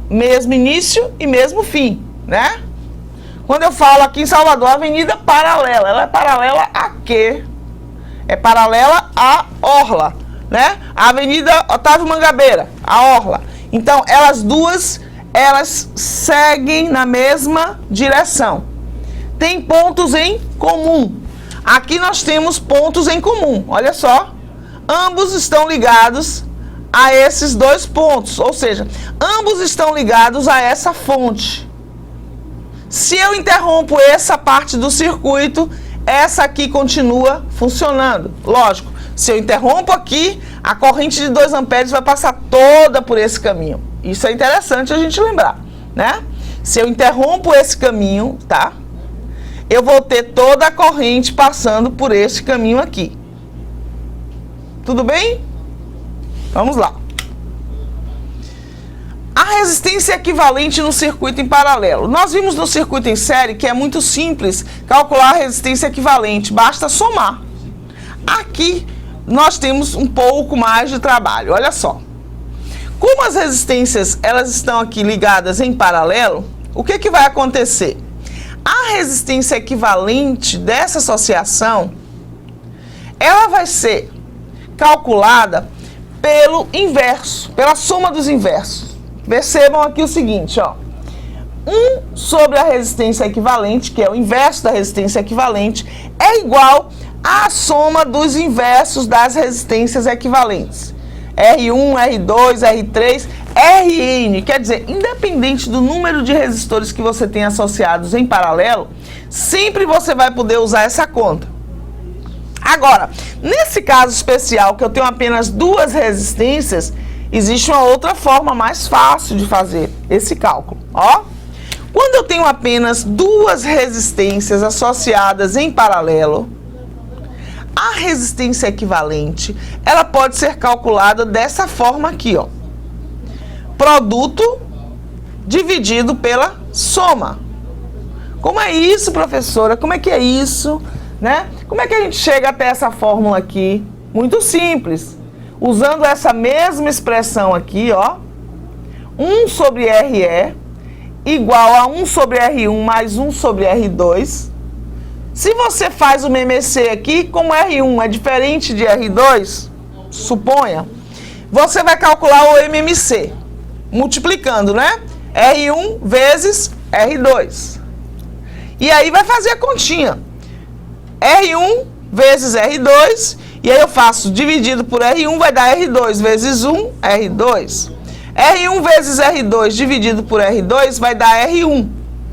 mesmo início e mesmo fim, né? Quando eu falo aqui em Salvador, avenida paralela, ela é paralela a quê? É paralela à orla, né? A avenida Otávio Mangabeira, a orla. Então, elas duas, elas seguem na mesma direção. Tem pontos em comum. Aqui nós temos pontos em comum, olha só. Ambos estão ligados a esses dois pontos, ou seja, ambos estão ligados a essa fonte. Se eu interrompo essa parte do circuito, essa aqui continua funcionando. Lógico, se eu interrompo aqui, a corrente de 2 amperes vai passar toda por esse caminho. Isso é interessante a gente lembrar, né? Se eu interrompo esse caminho, tá? Eu vou ter toda a corrente passando por esse caminho aqui. Tudo bem? Vamos lá. A resistência equivalente no circuito em paralelo. Nós vimos no circuito em série que é muito simples calcular a resistência equivalente, basta somar. Aqui nós temos um pouco mais de trabalho, olha só. Como as resistências elas estão aqui ligadas em paralelo, o que vai acontecer? A resistência equivalente dessa associação, ela vai ser calculada pelo inverso, pela soma dos inversos. Percebam aqui o seguinte, ó. 1 sobre a resistência equivalente, que é o inverso da resistência equivalente, é igual à soma dos inversos das resistências equivalentes. R1, R2, R3, Rn, quer dizer, independente do número de resistores que você tem associados em paralelo, sempre você vai poder usar essa conta. Agora, nesse caso especial, que eu tenho apenas 2 resistências, existe uma outra forma mais fácil de fazer esse cálculo. Ó, quando eu tenho apenas 2 resistências associadas em paralelo, a resistência equivalente, ela pode ser calculada dessa forma aqui, ó. Produto dividido pela soma. Como é isso, professora? Como é que é isso? Né? Como é que a gente chega até essa fórmula aqui? Muito simples. Usando essa mesma expressão aqui, ó. 1 sobre RE igual a 1 sobre R1 mais 1 sobre R2. Se você faz o MMC aqui, como R1 é diferente de R2, suponha, você vai calcular o MMC, multiplicando, né? R1 vezes R2. E aí vai fazer a continha. R1 vezes R2, e aí eu faço dividido por R1, vai dar R2 vezes 1, R2. R1 vezes R2 dividido por R2 vai dar R1,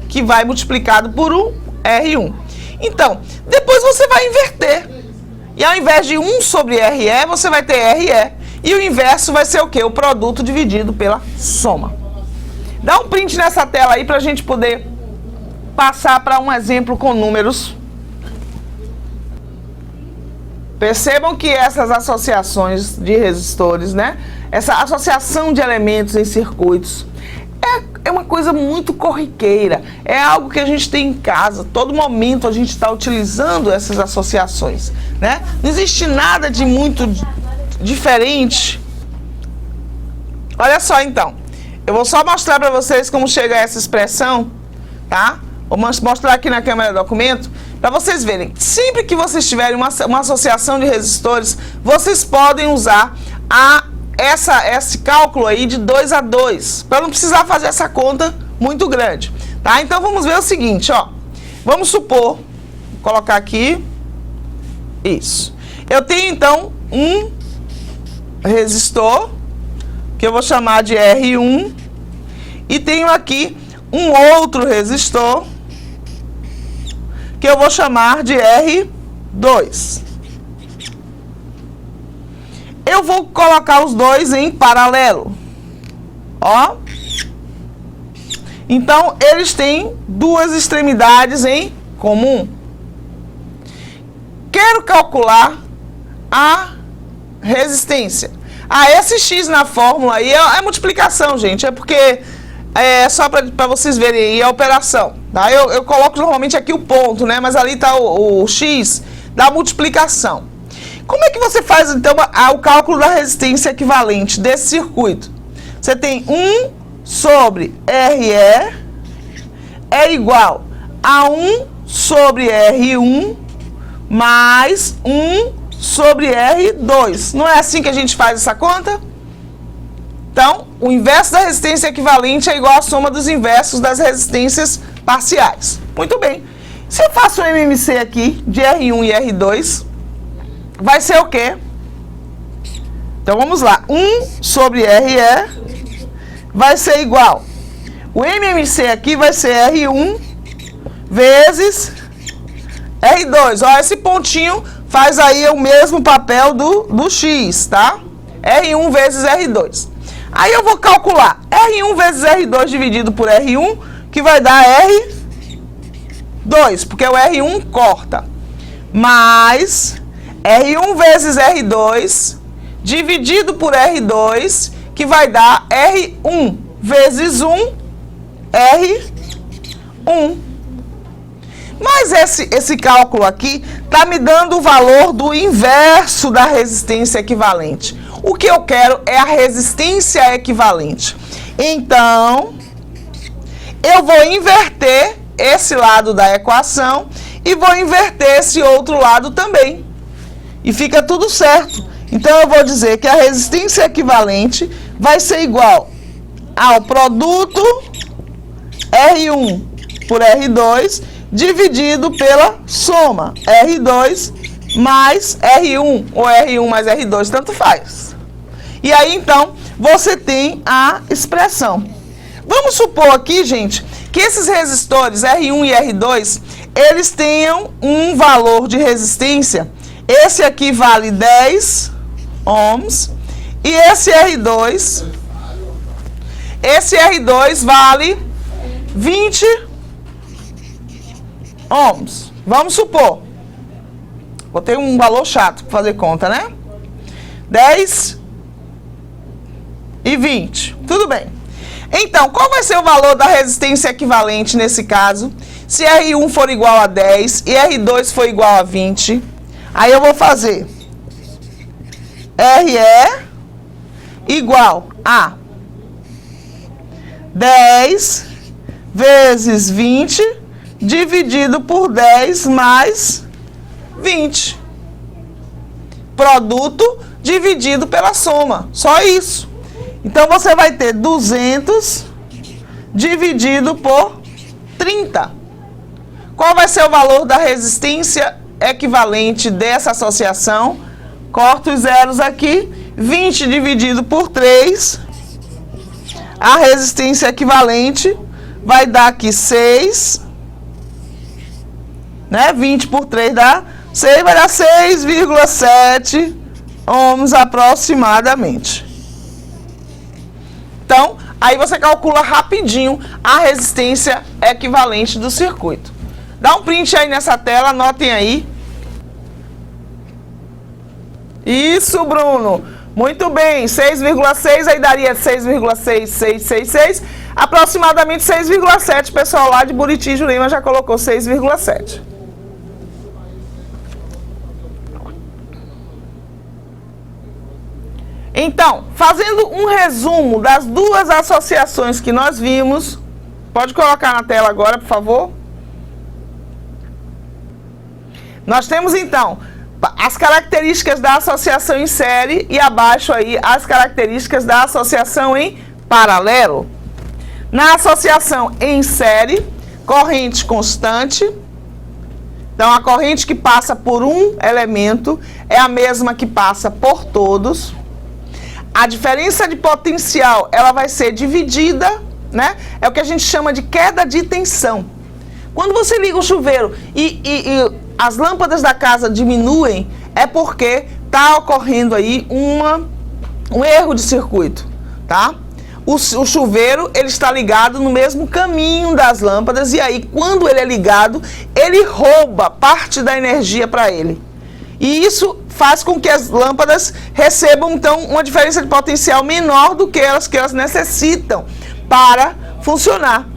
que vai multiplicado por 1, R1. Então, depois você vai inverter. E ao invés de 1 sobre RE, você vai ter RE. E o inverso vai ser o quê? O produto dividido pela soma. Dá um print nessa tela aí para a gente poder passar para um exemplo com números. Percebam que essas associações de resistores, né? Essa associação de elementos em circuitos é uma coisa muito corriqueira. É algo que a gente tem em casa. Todo momento a gente está utilizando essas associações, né? Não existe nada de muito diferente. Olha só, então. Eu vou só mostrar para vocês como chega a essa expressão, tá? Vou mostrar aqui na câmera do documento, para vocês verem. Sempre que vocês tiverem uma associação de resistores, vocês podem usar esse cálculo aí de 2 a 2, para não precisar fazer essa conta muito grande, tá? Então vamos ver o seguinte, ó. Vamos supor, vou colocar aqui, isso. Eu tenho então um resistor, que eu vou chamar de R1, e tenho aqui um outro resistor, que eu vou chamar de R2. Eu vou colocar os dois em paralelo. Ó. Então, eles têm 2 extremidades em comum. Quero calcular a resistência. Esse X na fórmula aí é multiplicação, gente. É porque é só para vocês verem aí a operação. Tá? Eu coloco normalmente aqui o ponto, né? Mas ali está o X da multiplicação. Como é que você faz, então, o cálculo da resistência equivalente desse circuito? Você tem 1 sobre RE é igual a 1 sobre R1 mais 1 sobre R2. Não é assim que a gente faz essa conta? Então, o inverso da resistência equivalente é igual à soma dos inversos das resistências parciais. Muito bem. Se eu faço o MMC aqui de R1 e R2, vai ser o quê? Então vamos lá. 1 sobre RE vai ser igual. O MMC aqui vai ser R1 vezes R2. Ó, esse pontinho faz aí o mesmo papel do X, tá? R1 vezes R2. Aí eu vou calcular R1 vezes R2 dividido por R1, que vai dar R2, porque o R1 corta. Mais R1 vezes R2 dividido por R2, que vai dar R1 vezes 1, R1. Mas esse cálculo aqui está me dando o valor do inverso da resistência equivalente. O que eu quero é a resistência equivalente. Então, eu vou inverter esse lado da equação e vou inverter esse outro lado também. E fica tudo certo. Então, eu vou dizer que a resistência equivalente vai ser igual ao produto R1 por R2 dividido pela soma R2 mais R1, ou R1 mais R2, tanto faz. E aí, então, você tem a expressão. Vamos supor aqui, gente, que esses resistores R1 e R2, eles tenham um valor de resistência. Esse aqui vale 10 ohms e esse R2 vale 20 ohms. Vamos supor. Botei um valor chato para fazer conta, né? 10 e 20. Tudo bem. Então, qual vai ser o valor da resistência equivalente nesse caso? Se R1 for igual a 10 e R2 for igual a 20, aí eu vou fazer RE igual a 10 vezes 20 dividido por 10 mais 20. Produto dividido pela soma. Só isso. Então, você vai ter 200 dividido por 30. Qual vai ser o valor da resistência equivalente dessa associação? Corto os zeros aqui. 20 dividido por 3. A resistência equivalente vai dar aqui 6. Né? 20 por 3 dá 6, vai dar 6,7 ohms aproximadamente. Então, aí você calcula rapidinho a resistência equivalente do circuito. Dá um print aí nessa tela, anotem aí. Isso, Bruno. Muito bem, 6,6, aí daria 6,6666, aproximadamente 6,7. O pessoal lá de Buriti, Jurema, já colocou 6,7. Então, fazendo um resumo das duas associações que nós vimos, pode colocar na tela agora, por favor. Nós temos, então, as características da associação em série e abaixo aí as características da associação em paralelo. Na associação em série, corrente constante. Então, a corrente que passa por um elemento é a mesma que passa por todos. A diferença de potencial, ela vai ser dividida, né? É o que a gente chama de queda de tensão. Quando você liga o chuveiro e as lâmpadas da casa diminuem, é porque está ocorrendo aí um erro de circuito, tá? O chuveiro, ele está ligado no mesmo caminho das lâmpadas e aí, quando ele é ligado, ele rouba parte da energia para ele. E isso faz com que as lâmpadas recebam, então, uma diferença de potencial menor do que elas necessitam para funcionar.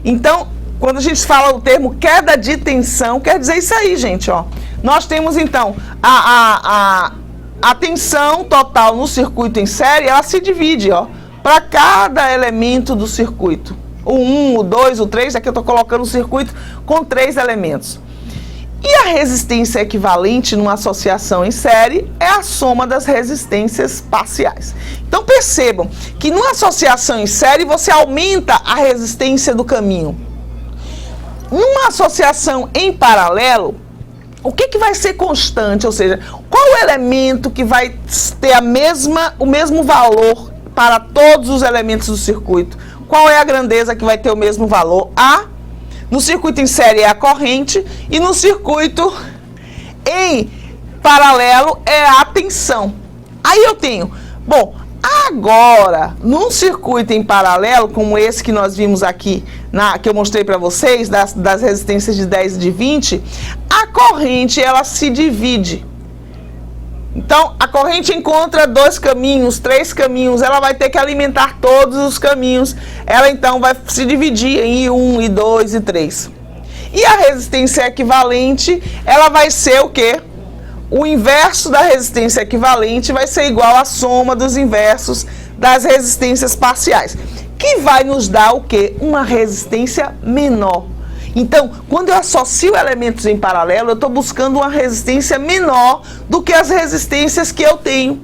Então, quando a gente fala o termo queda de tensão, quer dizer isso aí, gente, ó. Nós temos, então, a tensão total no circuito em série, ela se divide, ó, para cada elemento do circuito. O 1, o 2, o 3, aqui eu estou colocando o circuito com 3 elementos. E a resistência equivalente numa associação em série é a soma das resistências parciais. Então percebam que numa associação em série você aumenta a resistência do caminho. Numa associação em paralelo, o que vai ser constante? Ou seja, qual o elemento que vai ter o mesmo valor para todos os elementos do circuito? Qual é a grandeza que vai ter o mesmo valor? No circuito em série é a corrente e no circuito em paralelo é a tensão. Aí eu tenho, bom, agora, num circuito em paralelo, como esse que nós vimos aqui, que eu mostrei para vocês, das resistências de 10 e de 20, a corrente, ela se divide. Então, a corrente encontra 2 caminhos, 3 caminhos, ela vai ter que alimentar todos os caminhos. Ela, então, vai se dividir em I1, I2 e 3. E a resistência equivalente, ela vai ser o quê? O inverso da resistência equivalente vai ser igual à soma dos inversos das resistências parciais, que vai nos dar o quê? Uma resistência menor. Então, quando eu associo elementos em paralelo, eu estou buscando uma resistência menor do que as resistências que eu tenho.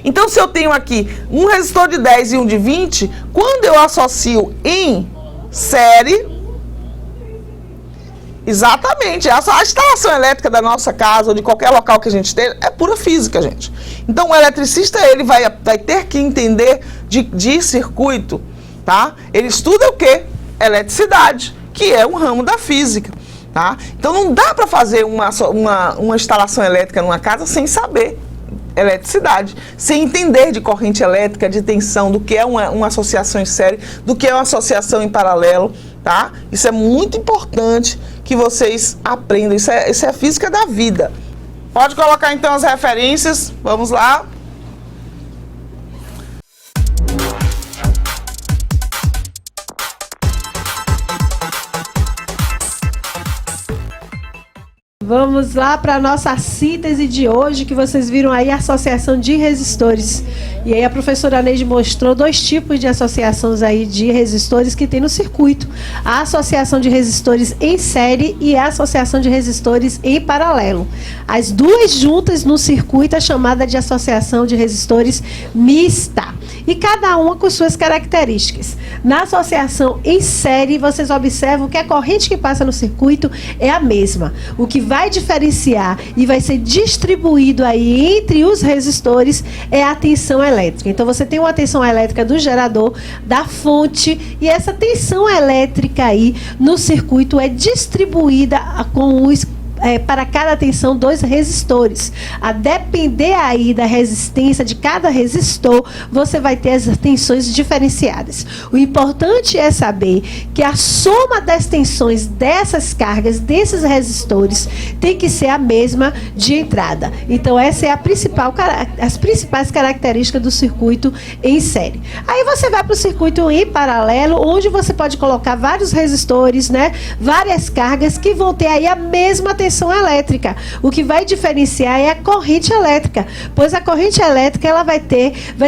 Então, se eu tenho aqui um resistor de 10 e um de 20, quando eu associo em série, exatamente, a instalação elétrica da nossa casa ou de qualquer local que a gente esteja é pura física, gente. Então, o eletricista ele vai ter que entender de circuito, tá? Ele estuda o quê? Eletricidade, que é um ramo da física, tá? Então, não dá para fazer uma instalação elétrica numa casa sem saber eletricidade, sem entender de corrente elétrica, de tensão, do que é uma associação em série, do que é uma associação em paralelo, tá? Isso é muito importante que vocês aprendam, isso é a física da vida. Pode colocar então as referências, vamos lá. Vamos lá para a nossa síntese de hoje, que vocês viram aí a associação de resistores. E aí a professora Neide mostrou 2 tipos de associações aí de resistores que tem no circuito. A associação de resistores em série e a associação de resistores em paralelo. As duas juntas no circuito é chamada de associação de resistores mista. E cada uma com suas características. Na associação em série, vocês observam que a corrente que passa no circuito é a mesma. O que vai diferenciar e vai ser distribuído aí entre os resistores é a tensão elétrica. Então, você tem uma tensão elétrica do gerador, da fonte, e essa tensão elétrica aí no circuito é distribuída com os para cada tensão 2 resistores. A depender aí da resistência de cada resistor, você vai ter as tensões diferenciadas. O importante é saber que a soma das tensões dessas cargas, desses resistores, tem que ser a mesma de entrada. Então, essa é as principais características do circuito em série. Aí você vai para o circuito em paralelo, onde você pode colocar vários resistores, né? Várias cargas que vão ter aí a mesma tensão elétrica. O que vai diferenciar é a corrente elétrica, pois a corrente elétrica ela vai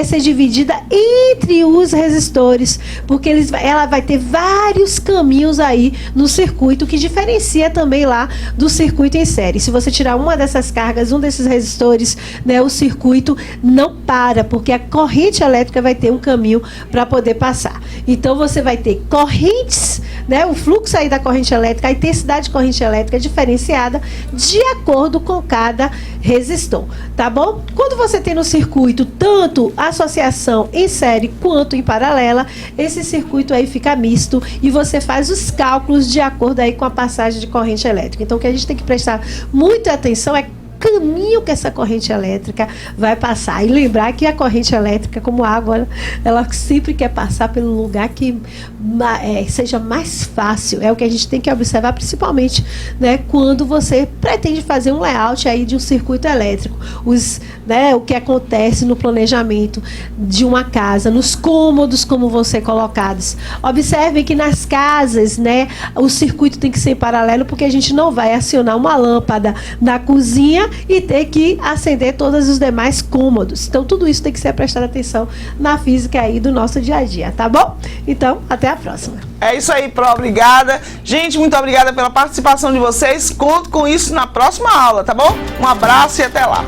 ser dividida entre os resistores, porque ela vai ter vários caminhos aí no circuito, que diferencia também lá do circuito em série. Se você tirar uma dessas cargas, um desses resistores, né, o circuito não para, porque a corrente elétrica vai ter um caminho para poder passar. Então você vai ter correntes, né, o fluxo aí da corrente elétrica, a intensidade de corrente elétrica diferenciada de acordo com cada resistor, tá bom? Quando você tem no circuito tanto associação em série quanto em paralela, esse circuito aí fica misto e você faz os cálculos de acordo aí com a passagem de corrente elétrica. Então, o que a gente tem que prestar muita atenção é caminho que essa corrente elétrica vai passar. E lembrar que a corrente elétrica, como água, ela sempre quer passar pelo lugar que seja mais fácil. É o que a gente tem que observar, principalmente, né, quando você pretende fazer um layout aí de um circuito elétrico. O que acontece no planejamento de uma casa, nos cômodos como vão ser colocados. Observem que nas casas, né, o circuito tem que ser paralelo, porque a gente não vai acionar uma lâmpada na cozinha e ter que acender todos os demais cômodos. Então, tudo isso tem que ser prestado atenção na física aí do nosso dia a dia, tá bom? Então, até a próxima. É isso aí, Pro, obrigada. Gente, muito obrigada pela participação de vocês. Conto com isso na próxima aula, tá bom? Um abraço e até lá.